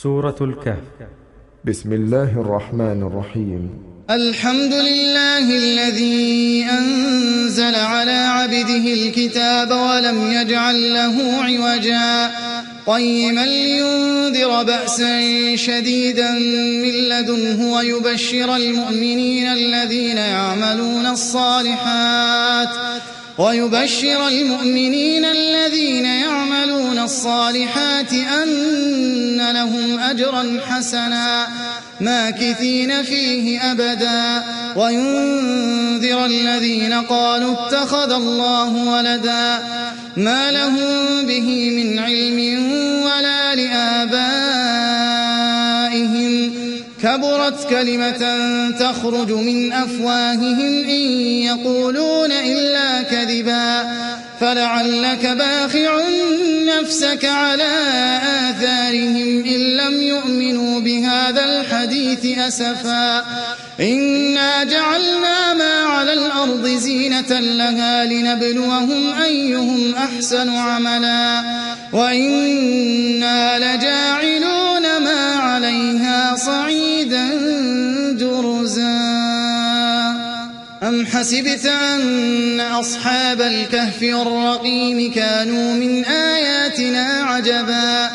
سورة الكهف. بسم الله الرحمن الرحيم. الحمد لله الذي أنزل على عبده الكتاب ولم يجعل له عوجا قيما لينذر بأسا شديدا من لدنه ويبشر المؤمنين الذين يعملون الصالحات أن لهم أجرا حسنا ماكثين فيه أبدا وينذر الذين قالوا اتخذ الله ولدا ما لهم به من علم ولا لآبائهم كبرت كلمة تخرج من أفواههم إن يقولون إلا كذبا فلعلك باخع نفسك على آثارهم إن لم يؤمنوا بهذا الحديث أسفا إنا جعلنا ما على الأرض زينة لها لنبلوهم أيهم أحسن عملا وإنا لجاعلون ما عليها صعيدا جرزا أم حسبت أن أصحاب الكهف والرقيم كانوا من آياتنا عجبا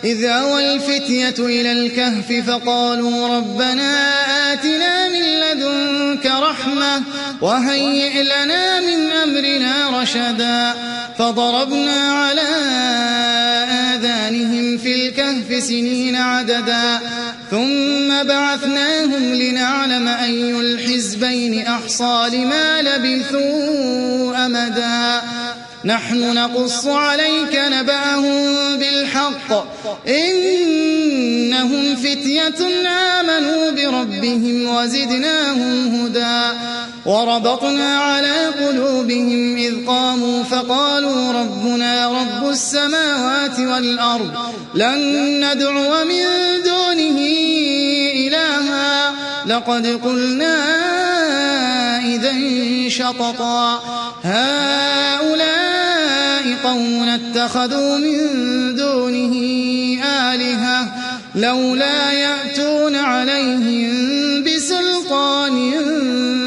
إذ أوى الفتية إلى الكهف فقالوا ربنا آتنا من لدنك رحمة وهيئ لنا من أمرنا رشدا فضربنا على آذانهم في الكهف سنين عددا ثم بعثناهم لنعلم أي الحزبين أحصى لما لبثوا أمدا نحن نقص عليك نبأهم بالحق إنهم فتية آمنوا بربهم وزدناهم هدى وربطنا على قلوبهم إذ قاموا فقالوا ربنا رب السماوات والأرض لن ندعو من دونه إلها لقد قلنا إذا شططا هؤلاء قوم اتخذوا من دونه آلهة لولا يأتون عليهم بسلطان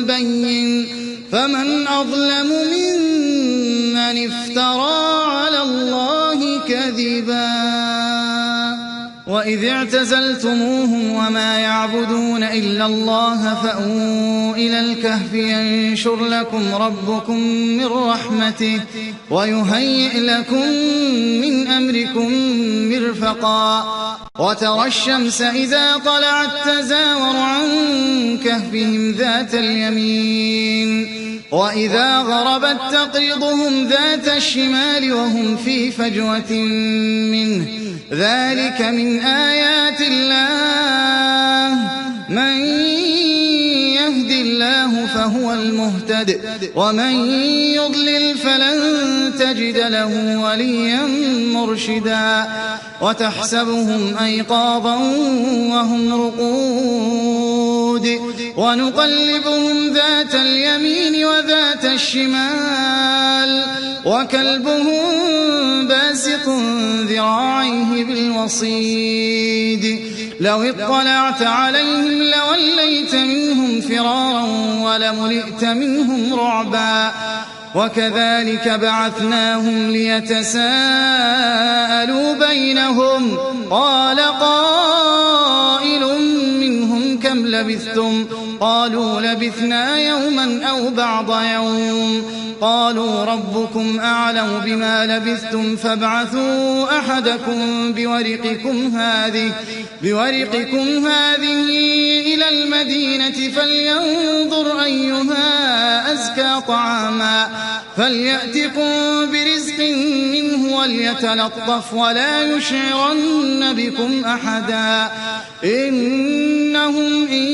بين فمن أظلم ممن افترى على الله كذبا وإذ اعتزلتموهم وما يعبدون إلا الله فأووا إلى الكهف ينشر لكم ربكم من رحمته ويهيئ لكم من أمركم مرفقا وترى الشمس إذا طلعت تزاور عن كهفهم ذات اليمين وإذا غربت تقرضهم ذات الشمال وهم في فجوة منه ذلك من آيات الله من يهد الله فهو المهتد ومن يضلل فلن تجد له وليا مرشدا وتحسبهم أيقاظا وهم رقود ونقلبهم ذات اليمين وذات الشمال وكلبهم باسط ذراعيه بالوصيد لو اطلعت عليهم لوليت منهم فرارا ولملئت منهم رعبا وكذلك بعثناهم ليتساءلوا بينهم قال قائل منهم كم لبثتم قالوا لبثنا يوما أو بعض يوم قالوا ربكم أعلم بما لبثتم فابعثوا أحدكم بورقكم هذه إلى المدينة فلينظر أيها أزكى طعاما فليأتكم برزق منه وليتلطف ولا يشعرن بكم أحدا إنهم إن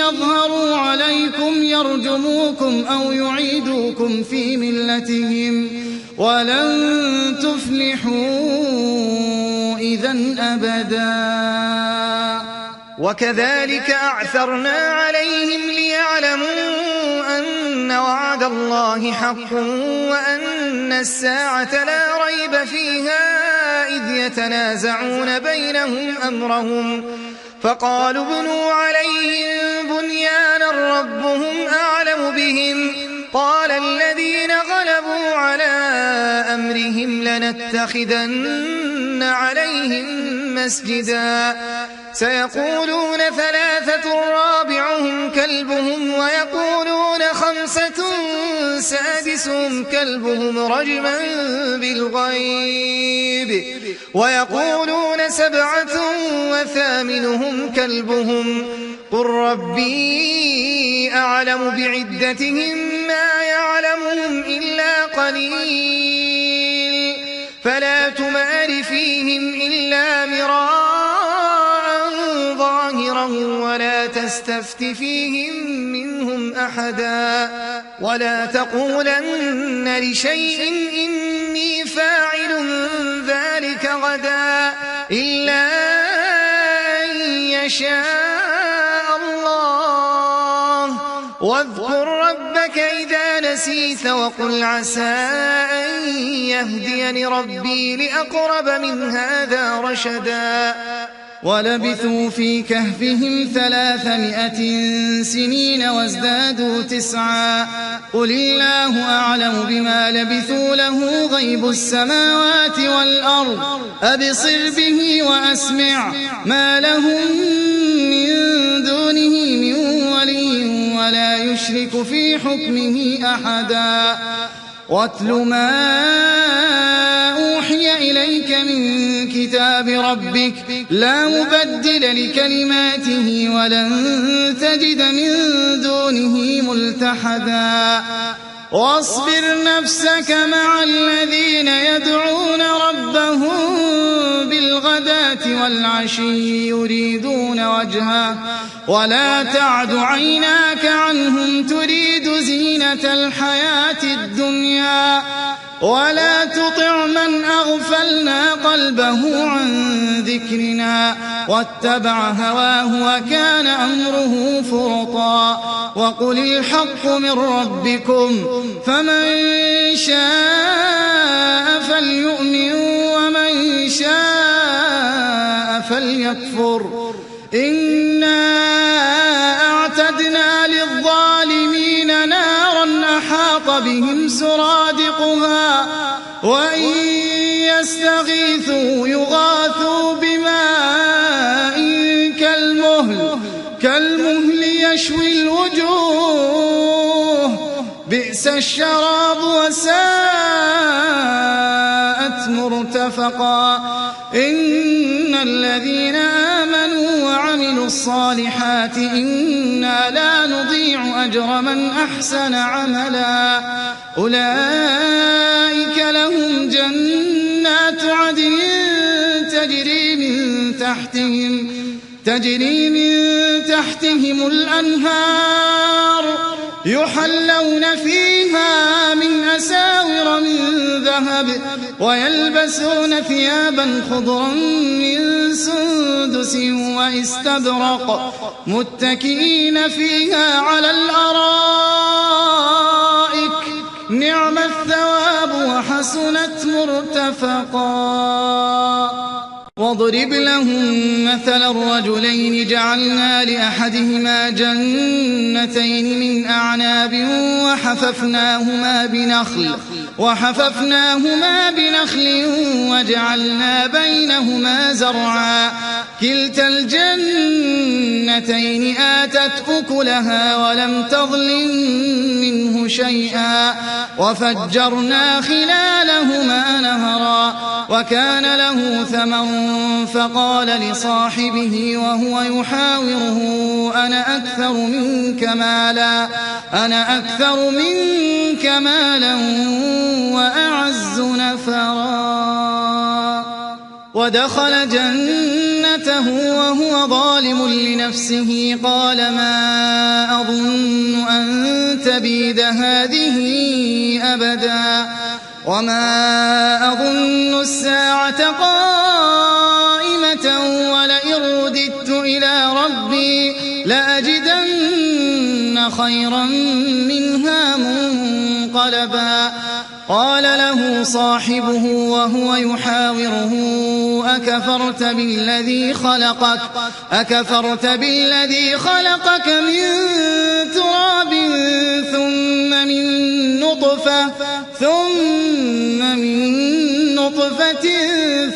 يظهروا عليكم يرجموكم أو يعيدوكم في ملتهم ولن تفلحوا إذن أبدا وكذلك أعثرنا عليهم ليعلموا أن وعد الله حق وأن الساعة لا ريب فيها إذ يتنازعون بينهم أمرهم فقالوا ابنوا عليهم بنيانا ربهم أعلم بهم قال الذين غلبوا على أمرهم لنتخذن عليهم مسجدا سيقولون ثلاثة رابعهم كلبهم ويقولون خمسة سادسهم كلبهم رجما بالغيب ويقولون سبعة وثامنهم كلبهم قل ربي أعلم بعدتهم ما يعلمهم إلا قليل فلا تمار فيهم إلا مراء ظاهرا ولا تستفت فيهم منهم أحدا ولا تقولن لشيء إني فاعل ذلك غدا إلا أن يشاء الله واذكر ربك إذا نسيت وقل عسى أن يهديني ربي لأقرب من هذا رشدا ولبثوا في كهفهم 300 سنين وازدادوا 9 قل الله أعلم بما لبثوا له غيب السماوات والأرض أبصر به وأسمع ما لهم من دونه من ولي ولا يشرك في حكمه أحدا واتل ما أوحي إليك من كتاب ربك لا مبدل لكلماته ولن تجد من دونه ملتحدا واصبر نفسك مع الذين يدعون ربهم بالغداة والعشي يريدون وجهه ولا تعد عيناك عنهم تريد زينة الحياة الدنيا ولا تطع من أغفلنا قلبه عن ذكرنا واتبع هواه وكان أمره فرطا وقل الحق من ربكم فمن شاء فليؤمن ومن شاء فليكفر إنا أعتدنا للظالمين نارا أحاط بهم سرادقها وإن يستغيثوا يغاثوا بماء كالمهل يشوي الوجوه بئس الشراب وساءت مرتفقا إن الذين آمنوا وعملوا الصالحات إنا لا نضيع أجر من أحسن عملا أولئك لهم جنات عدن تجري من تحتهم الأنهار يحلون فيها من أساور من ذهب ويلبسون ثيابا خضرا من سندس واستبرق متكئين فيها على الأرائك نعم الثواب وحسنت مرتفقا واضرب لهم مثل الرجلين جعلنا لأحدهما جنتين من أعناب وحففناهما بنخل وجعلنا بينهما زرعا كلتا الجنتين آتت أكلها ولم تظلم منه شيئا وفجرنا خلالهما نهرا وكان له ثمر فقال لصاحبه وهو يحاوره أنا أكثر منك مالا وأعز نفرا ودخل جنته وهو ظالم لنفسه قال ما أظن أن تبيد هذه أبدا وما أظن الساعة قائمة ولئن رددت إلى ربي لأجدن خيرا منها منقلبا قال له صاحبه وهو يحاوره أكفرت بالذي خلقك من تراب ثم من نطفة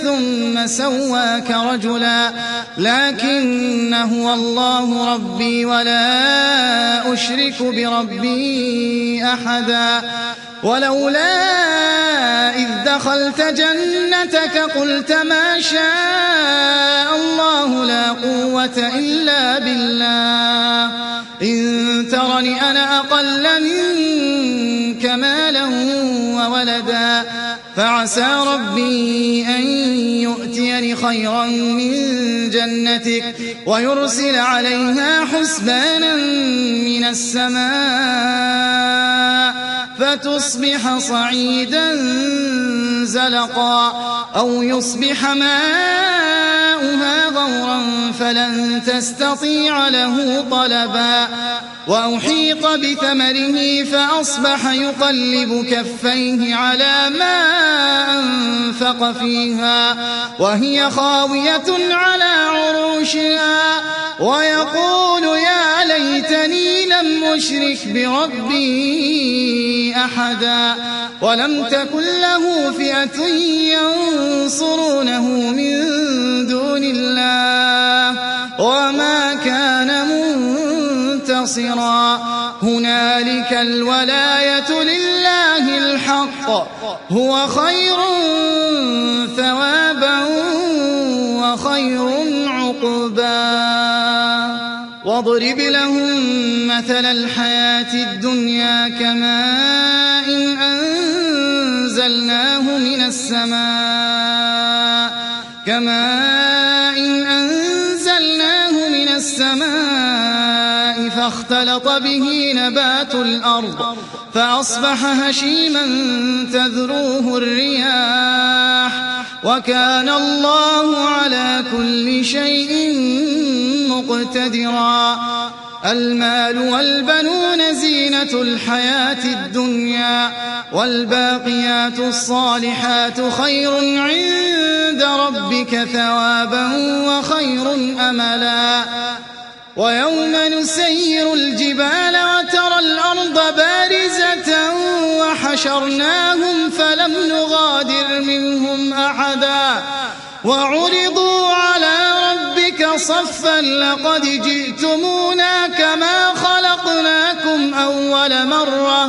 ثم سواك رجلا لكن هو الله ربي ولا أشرك بربي أحدا ولولا إذ دخلت جنتك قلت ما شاء الله لا قوة إلا بالله إن ترني أنا أقل منك مالا وولدا فعسى ربي أن يؤتيني خيرا من جنتك ويرسل عليها حسبانا من السماء فتصبح صعيدا زلقا أو يصبح ماؤها غورا فلن تستطيع له طلبا وأحيط بثمره فأصبح يقلب كفيه على ما أنفق فيها وهي خاوية على عروشها ويقول يا ليتني لم أشرك بربي أحدا ولم تكن له فئة ينصرونه من دون الله وما كان منتصرا هنالك الولاية لله الحق هو خير ثوابا وخير عقبا واضرب لهم مثل الحياة الدنيا كماء أنزلناه من السماء فاختلط به نبات الأرض فأصبح هشيما تذروه الرياح وكان الله على كل شيء مقتدرا المال والبنون زينة الحياة الدنيا والباقيات الصالحات خير عند ربك ثوابا وخير أملا ويوم نسير الجبال وترى الأرض بارزة وحشرناهم فلم نغادر منهم أحدا وعرضوا على ربك صفا لقد جئتمونا كما خلقناكم أول مرة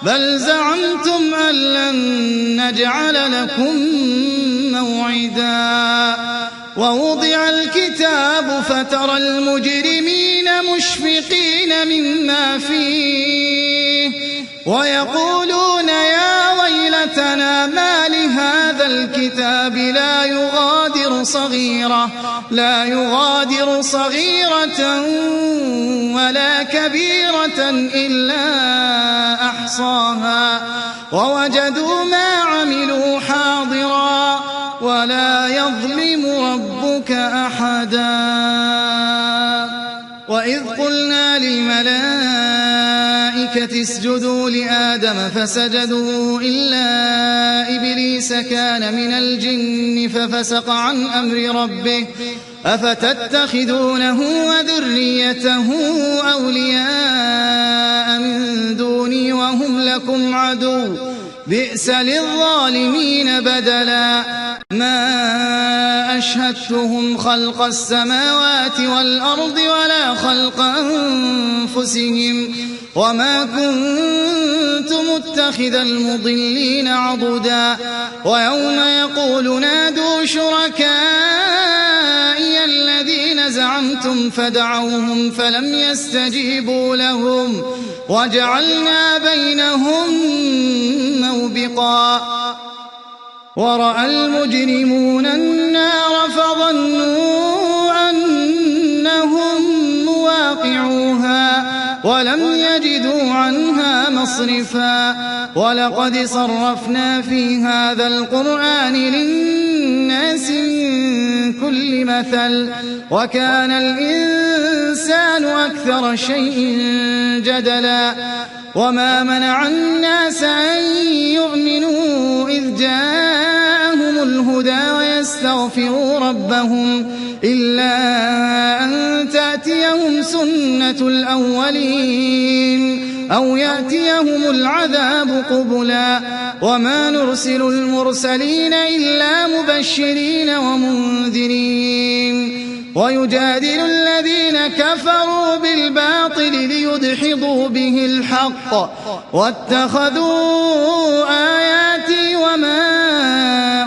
بل زعمتم أن لن نجعل لكم موعدا ووضع الكتاب فترى المجرمين مشفقين مما فيه ويقولون يا ويلتنا ما لهذا الكتاب لا يغادر صغيرة ولا كبيرة إلا أحصاها ووجدوا ما عملوا حاضرا ولا يظلم ربك أحدا وإذ قلنا للملائكة اسجدوا لآدم فسجدوا إلا إبليس كان من الجن ففسق عن أمر ربه أفتتخذونه وذريته أولياء من دوني وهم لكم عدو بئس للظالمين بدلا ما أشهدتهم خلق السماوات والأرض ولا خلق أنفسهم وما كنت متخذ المضلين عضدا ويوم يقول نادوا شركائي الذين زعمتم فدعوهم فلم يستجيبوا لهم وجعلنا بينهم موبقا ورأى المجرمون النار فظنوا أنهم مواقعوها ولم يجدوا عنها مصرفا ولقد صرفنا في هذا القرآن للناس من كل مثل وكان الإنسان أكثر شيء جدلا وما منع الناس أن يؤمنوا إذ جاءهم الهدى ويستغفروا ربهم إلا أن تأتيهم سنة الأولين أو يأتيهم العذاب قبلا وما نرسل المرسلين إلا مبشرين ومنذرين ويجادل الذين كفروا بالباطل ليدحضوا به الحق واتخذوا آياتي وما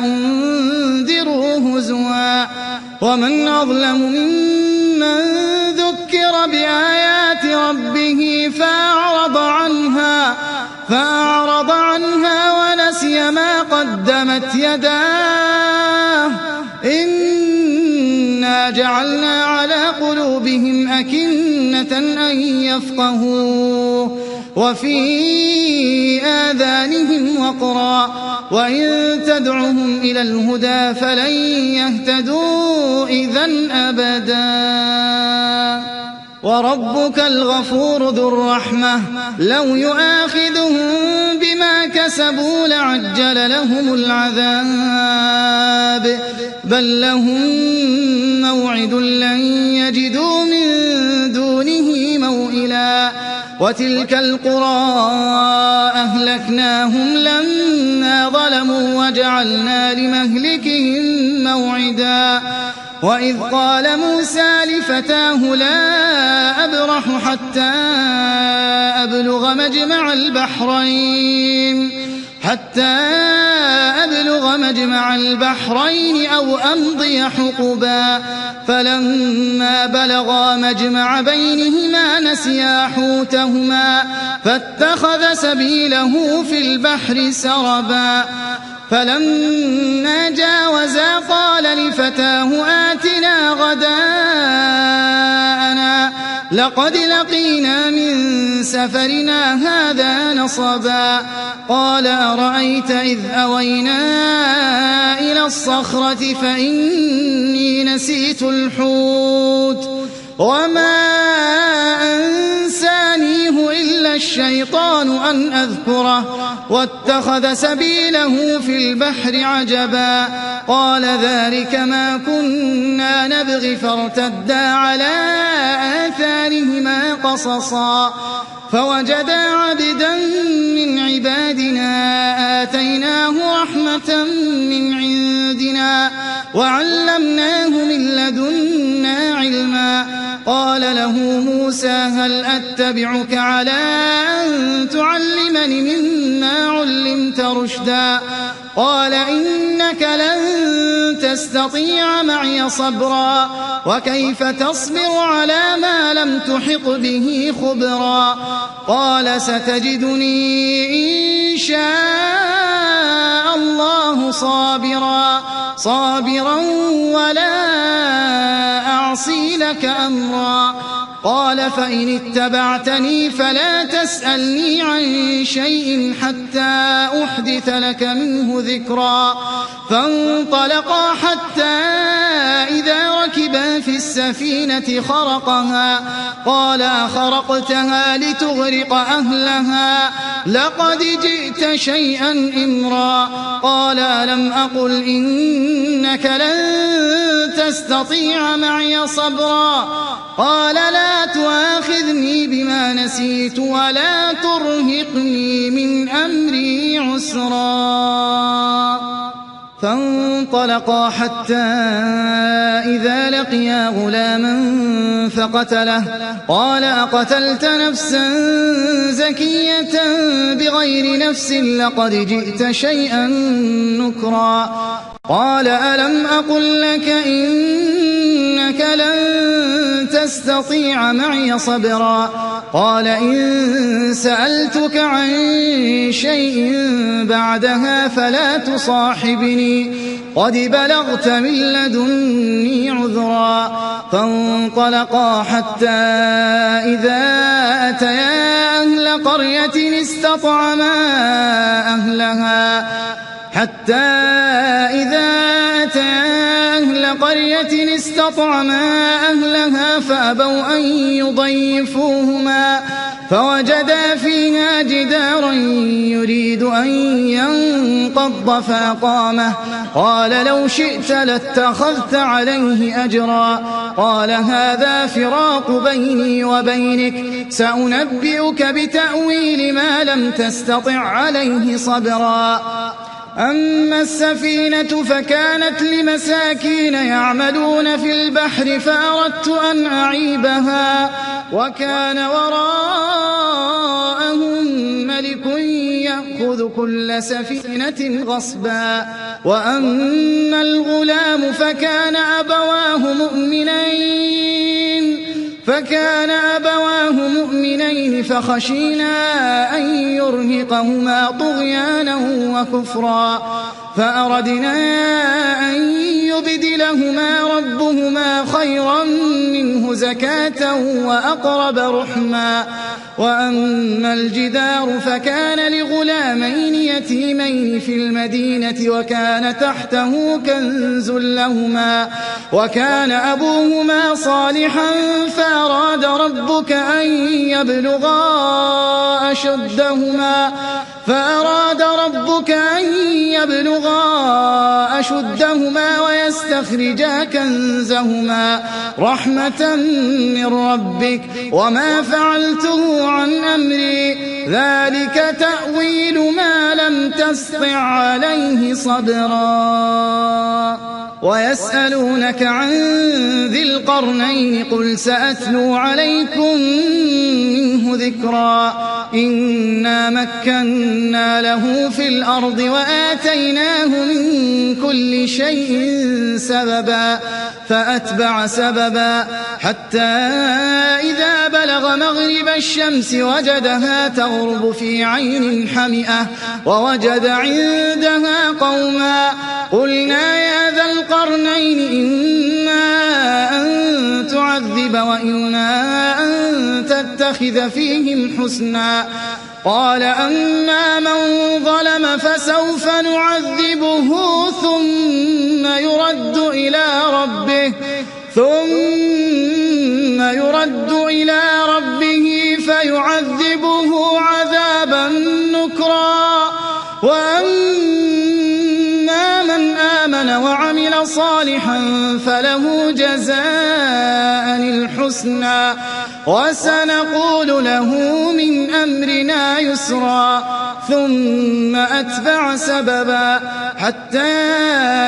أنذروا هزوا ومن أظلم ممن ذكر بآيات ربه فأعرض عنها ونسي ما قدمت يداه إنا جعلنا على قلوبهم أكنة أن يفقهوه وفي آذانهم وقرا وإن تدعهم إلى الهدى فلن يهتدوا إذن أبدا وربك الغفور ذو الرحمة لو يؤاخذهم بما كسبوا لعجل لهم العذاب بل لهم موعد لن يجدوا من دونه موئلا وتلك القرى أهلكناهم لما ظلموا وجعلنا لمهلكهم موعدا وإذ قال موسى لفتاه لا أبرح حتى أبلغ مجمع البحرين أو أمضي حقبا فلما بلغا مجمع بينهما نسيا حوتهما فاتخذ سبيله في البحر سربا فلما جاوزا قال لفتاه آتنا غداءنا لقد لقينا من سفرنا هذا نصبا قال أرأيت إذ أوينا إلى الصخرة فإني نسيت الحوت وما أنسانيه إلا الشيطان أن أذكره واتخذ سبيله في البحر عجبا قال ذلك ما كنا نبغي فارتدا على آثارهما قصصا فوجدا عبدا من عبادنا آتيناه رحمة من عندنا وعلمناه من لدنا علما قال له موسى هل أتبعك على أن تعلمني مما علمت رشدا قال إنك لن تستطيع معي صبرا وكيف تصبر على ما لم تحط به خبرا قال ستجدني إن شاء الله صابرا ولا أعصي لك أمرا قال فإن اتبعتني فلا تسألني عن شيء حتى أحدث لك منه ذكرا فانطلقا حتى إذا ركبا في السفينة خرقها قال أخرقتها لتغرق أهلها لقد جئت شيئا إمرا قال ألم أقل إنك لن تستطيع معي صبرا قال لا تؤاخذني بما نسيت ولا ترهقني من أمري عسرا فانطلقا حتى إذا لقيا غلاما فقتله قال أقتلت نفسا زكية بغير نفس لقد جئت شيئا نكرا قال ألم أقل لك إنك لن تستطيع معي صبرا قال إن سألتك عن شيء بعدها فلا تصاحبني قد بلغت من لدني عذرا فانطلقا حتى إذا أتيا أهل قرية استطعما أهلها فأبوا أن فوجدا فيها جدارا يريد أن ينقض فأقامه قال لو شئت لاتخذت عليه أجرا قال هذا فراق بيني وبينك سأنبئك بتأويل ما لم تستطع عليه صبرا أما السفينة فكانت لمساكين يعملون في البحر فأردت أن أعيبها وكان وراءهم ملك يأخذ كل سفينة غصبا وأما الغلام فكان أبواه مؤمنين فخشينا أن يرهقهما طغيانا وكفرا فأردنا أن يبدلهما ربهما خيرا منه زكاة وأقرب رحما وأما الجدار فكان لغلامين يتيمين في المدينة وكان تحته كنز لهما وكان أبوهما صالحا فأراد ربك أن يبلغا أشدهما ويستخرجا كنزهما رحمة من ربك وما فعلته عن أمري ذلك تأويل ما لم تستطع عليه صبرا ويسألونك عن ذي القرنين قل سأتلو عليكم منه ذكرا إنا مكنا له في الأرض وآتيناه من كل شيء سببا فأتبع سببا حتى إذا بلغ مغرب الشمس وجدها تغرب في عين حمئة ووجد عندها قوما قلنا يا ذا القرنين إما أن تعذب وإما أن تتخذ فيهم حسنا قال أما من ظلم فسوف نعذبه ثم يرد إلى ربه فيعذبه عذابا نكرا وأما من آمن وعمل صالحا فله جزاء الحسنى وسنقول له من أمرنا يسرا ثم أتبع سببا حتى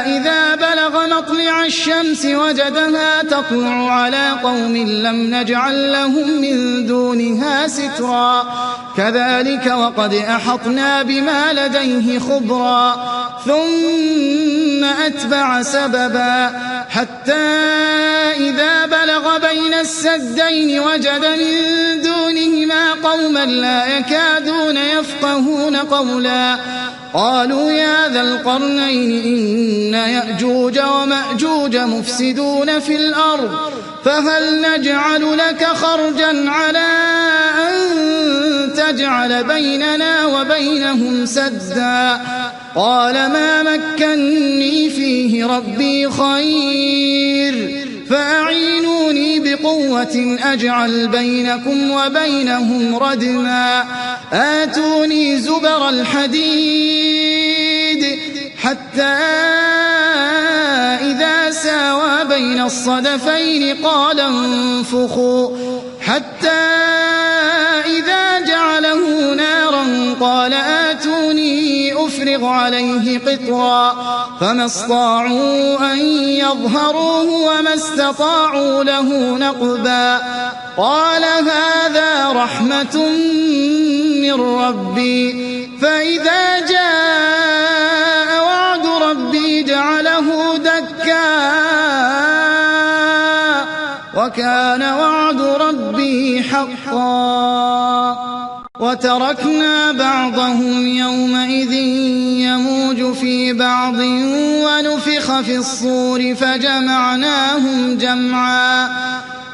إذا بلغ مطلع الشمس وجدها تطلع على قوم لم نجعل لهم من دونها سترا كذلك وقد أحطنا بما لديه خبرا ثم أتبع سببا حتى إذا بلغ بين السدين وجد من دونهما قوما لا يكادون يفقهون قولا قالوا يا ذا القرنين إن يأجوج ومأجوج مفسدون في الأرض فهل نجعل لك خرجا على أن تجعل بيننا وبينهم سدا قال ما مكني فيه ربي خير فأعينوني بقوة أجعل بينكم وبينهم ردما آتوني زبر الحديد حتى إذا ساوى بين الصدفين قال انفخوا حتى إذا جعله نارا قال آتوني أفرغ عليه قطرا فما استطاعوا أن يظهروه وما استطاعوا له نقبا قال هذا رحمة من ربي فإذا جاء وعد ربي جعله دكا وكان وعد ربي حقا وتركنا بعضهم يومئذ يموج في بعض ونفخ في الصور فجمعناهم جمعا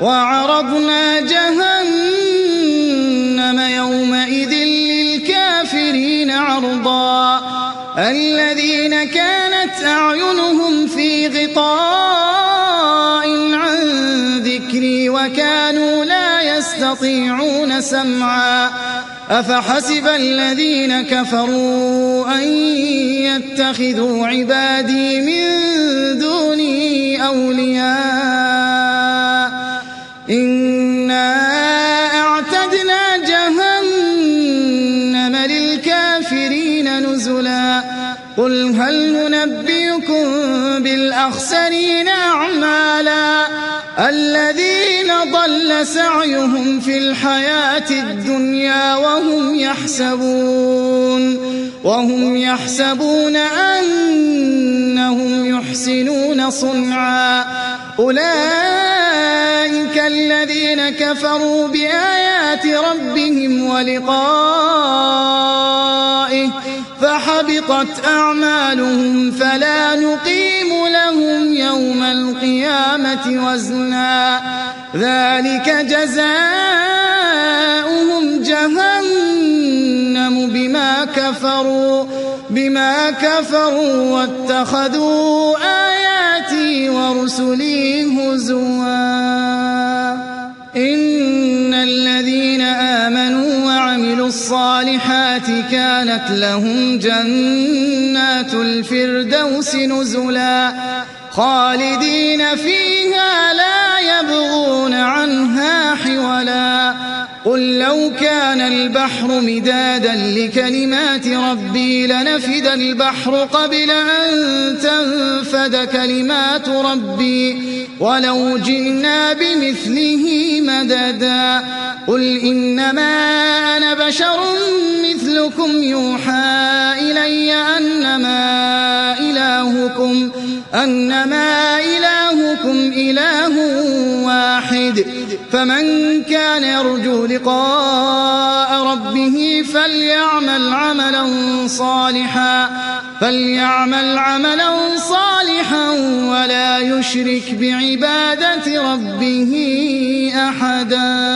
وعرضنا جهنم يومئذ للكافرين عرضا الذين كانت أعينهم في غطاء عن ذكري وكانوا لا يستطيعون يستطيعون سمعا أفحسب الذين كفروا أن يتخذوا عبادي من دوني أولياء إنا أعتدنا جهنم للكافرين نزلا قل هل ننبئكم بالأخسرين أعمالا الذين ضل سعيهم في الحياة الدنيا وهم يحسبون أنهم يحسنون صنعا أولئك الذين كفروا بآيات ربهم ولقائه فحبطت أعمالهم فلا نقيم لهم يوم القيامة وزنا ذلك جزاؤهم جهنم بما كفروا واتخذوا آياتي ورسلي هزوا إن الذين آمنوا وعملوا الصالحات كانت لهم جنات الفردوس نزلا خالدين فيها لا يبغون عنها حولا قل لو كان البحر مدادا لكلمات ربي لنفد البحر قبل أن تنفد كلمات ربي ولو جئنا بمثله مددا قل إنما أنا بشر مثلكم يوحى إلي أنما إلهكم إله واحد فمن كان يرجو لقاء ربه فليعمل عملا صالحا ولا يشرك بعبادة ربه أحدا